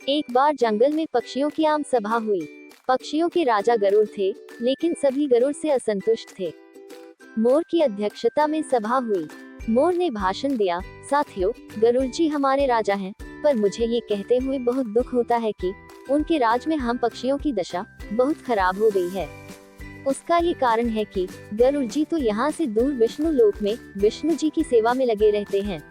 एक बार जंगल में पक्षियों की आम सभा हुई। पक्षियों के राजा गरुड़ थे, लेकिन सभी गरुड़ से असंतुष्ट थे। मोर की अध्यक्षता में सभा हुई। मोर ने भाषण दिया, साथियों, गरुड़ जी हमारे राजा हैं, पर मुझे ये कहते हुए बहुत दुख होता है कि उनके राज में हम पक्षियों की दशा बहुत खराब हो गई है। उसका ये कारण है कि गरुड़ जी तो यहाँ से दूर विष्णु लोक में विष्णु जी की सेवा में लगे रहते हैं।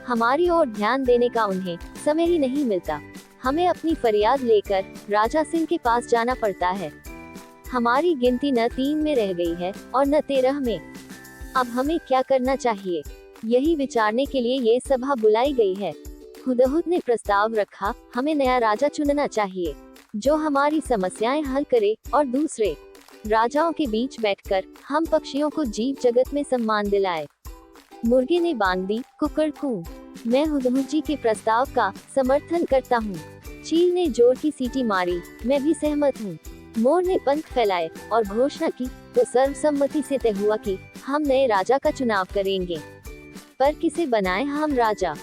हमारी ओर ध्यान देने का उन्हें समय ही नहीं मिलता। हमें अपनी फरियाद लेकर राजा सिंह के पास जाना पड़ता है। हमारी गिनती न 3 में रह गई है और न 13 में। अब हमें क्या करना चाहिए, यही विचारने के लिए ये सभा बुलाई गई है। हुदहुद ने प्रस्ताव रखा, हमें नया राजा चुनना चाहिए जो हमारी समस्याएं हल करे और दूसरे राजाओं के बीच बैठकर हम पक्षियों को जीव जगत में सम्मान दिलाए। मुर्गे ने बांग दी, कुकड़ कूं। मैं हुदहुद जी के प्रस्ताव का समर्थन करता हूँ। चील ने जोर की सीटी मारी, मैं भी सहमत हूँ। मोर ने पंख फैलाए और घोषणा की, तो सर्वसम्मति से तय हुआ कि हम नए राजा का चुनाव करेंगे। पर किसे बनाएं हम राजा?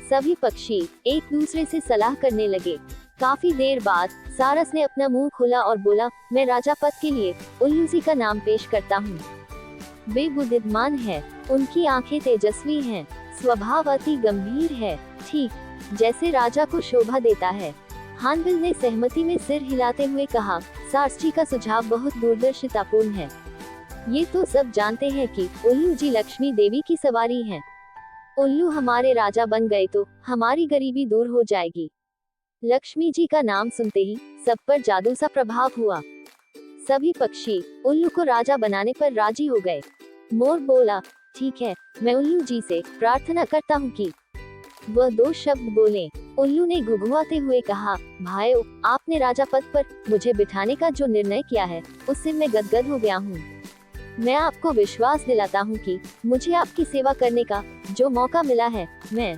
सभी पक्षी एक दूसरे से सलाह करने लगे। काफी देर बाद सारस ने अपना मुंह खोला और बोला, मैं राजा पद के लिए उल्लू जी का नाम पेश करता हूँ। वे बुद्धिमान है, उनकी आंखें तेजस्वी हैं, स्वभाव अति गंभीर है, ठीक जैसे राजा को शोभा देता है। हानबिल ने सहमति में सिर हिलाते हुए कहा, सारस जी का सुझाव बहुत दूरदर्शितापूर्ण है। ये तो सब जानते हैं कि उल्लू जी लक्ष्मी देवी की सवारी हैं। उल्लू हमारे राजा बन गए तो हमारी गरीबी दूर हो जाएगी। लक्ष्मी जी का नाम सुनते ही सब पर जादू सा प्रभाव हुआ। सभी पक्षी उल्लू को राजा बनाने पर राजी हो गए। मोर बोला, ठीक है, मैं उल्लू जी से प्रार्थना करता हूँ कि वह 2 शब्द बोलें। उल्लू ने घुघुआते हुए कहा, भाइयों, आपने राजा पद पर मुझे बिठाने का जो निर्णय किया है, उससे मैं गदगद हो गया हूँ। मैं आपको विश्वास दिलाता हूँ कि मुझे आपकी सेवा करने का जो मौका मिला है, मैं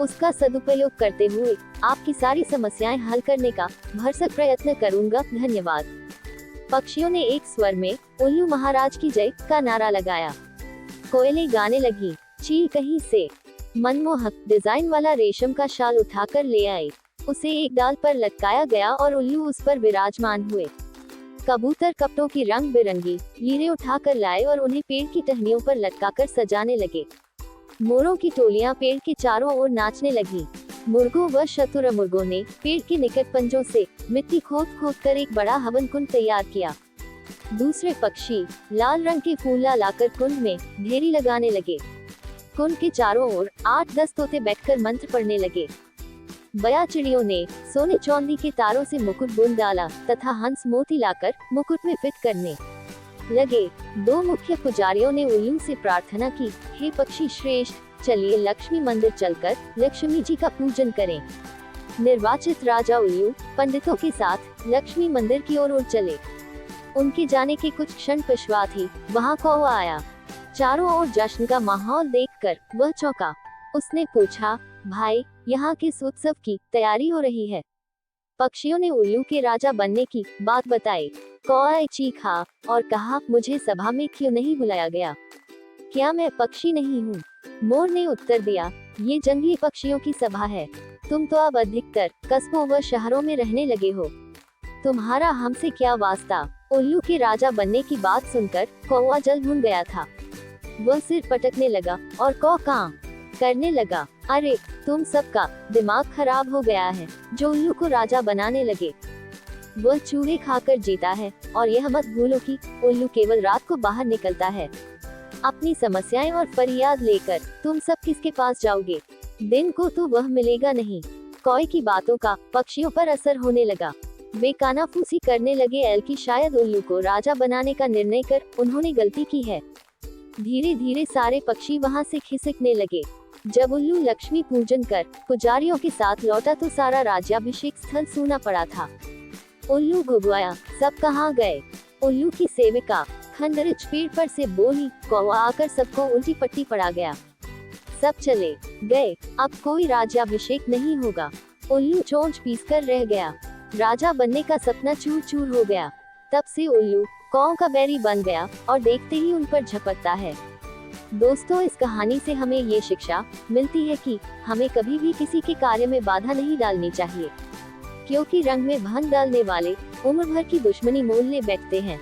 उसका सदुपयोग करते हुए आपकी सारी समस्याएं हल करने का भरसक प्रयत्न करूंगा। धन्यवाद। पक्षियों ने एक स्वर में उल्लू महाराज की जय का नारा लगाया। कोयलें गाने लगी। चील कहीं से मनमोहक डिजाइन वाला रेशम का शाल उठाकर ले आए। उसे एक डाल पर लटकाया गया और उल्लू उस पर विराजमान हुए। कबूतर कपड़ों की रंग बिरंगी लीरें उठाकर लाए और उन्हें पेड़ की टहनियों पर लटकाकर सजाने लगे। मोरों की टोलियां पेड़ के चारों ओर नाचने लगी। मुर्गों व शतुरमुर्गों ने पेड़ के निकट पंजों से मिट्टी खोद कर एक बड़ा हवन कुंड तैयार किया। दूसरे पक्षी लाल रंग के फूल लाकर कुंड में ढेरी लगाने लगे। कुंड के चारों ओर 8-10 तोते बैठकर मंत्र पढ़ने लगे। बया चिड़ियों ने सोने चांदी के तारों से मुकुट बुन डाला तथा हंस मोती लाकर मुकुट में फिट करने लगे। 2 मुख्य पुजारियों ने उल्लू से प्रार्थना की, हे पक्षी श्रेष्ठ, चलिए लक्ष्मी मंदिर चलकर लक्ष्मी जी का पूजन करें। निर्वाचित राजा उल्लू पंडितों के साथ लक्ष्मी मंदिर की ओर चले। उनके जाने के कुछ क्षण पश्चात ही वहाँ कौवा आया। चारों ओर जश्न का माहौल देखकर वह चौंका। उसने पूछा, भाई, यहाँ किस उत्सव की तैयारी हो रही है? पक्षियों ने उल्लू के राजा बनने की बात बताई। कौवा चीखा और कहा, मुझे सभा में क्यों नहीं बुलाया गया? क्या मैं पक्षी नहीं हूँ? मोर ने उत्तर दिया, ये जंगली पक्षियों की सभा है। तुम तो अब अधिकतर कस्बों व शहरों में रहने लगे हो। तुम्हारा हमसे क्या वास्ता? उल्लू के राजा बनने की बात सुनकर कौवा जल भुन गया था। वह सिर पटकने लगा और कौ कां करने लगा। अरे, तुम सबका दिमाग खराब हो गया है जो उल्लू को राजा बनाने लगे। वह चूहे खाकर जीता है और यह मत भूलो कि उल्लू केवल रात को बाहर निकलता है। अपनी समस्याएं और फरियाद लेकर तुम सब किसके पास जाओगे? दिन को तो वह मिलेगा नहीं। कौवे की बातों का पक्षियों पर असर होने लगा। वे कानाफूसी करने लगे एल की शायद उल्लू को राजा बनाने का निर्णय कर उन्होंने गलती की है। धीरे धीरे सारे पक्षी वहां से खिसकने लगे। जब उल्लू लक्ष्मी पूजन कर पुजारियों के साथ लौटा तो सारा राज्याभिषेक स्थल सूना पड़ा था। उल्लू घुघुआया, सब कहाँ गए? उल्लू की सेविका खंडरिच पेड़ पर से बोली, कौवा आकर सबको उल्टी पट्टी पड़ा गया। सब चले गए, अब कोई राज्याभिषेक नहीं होगा। उल्लू चोंच पीसकर रह गया। राजा बनने का सपना चूर चूर हो गया। तब से उल्लू कौओं का बैरी बन गया और देखते ही उन पर झपटता है। दोस्तों, इस कहानी से हमें ये शिक्षा मिलती है कि हमें कभी भी किसी के कार्य में बाधा नहीं डालनी चाहिए। क्योंकि रंग में भंग डालने वाले उम्र भर की दुश्मनी मोल ले बैठते हैं।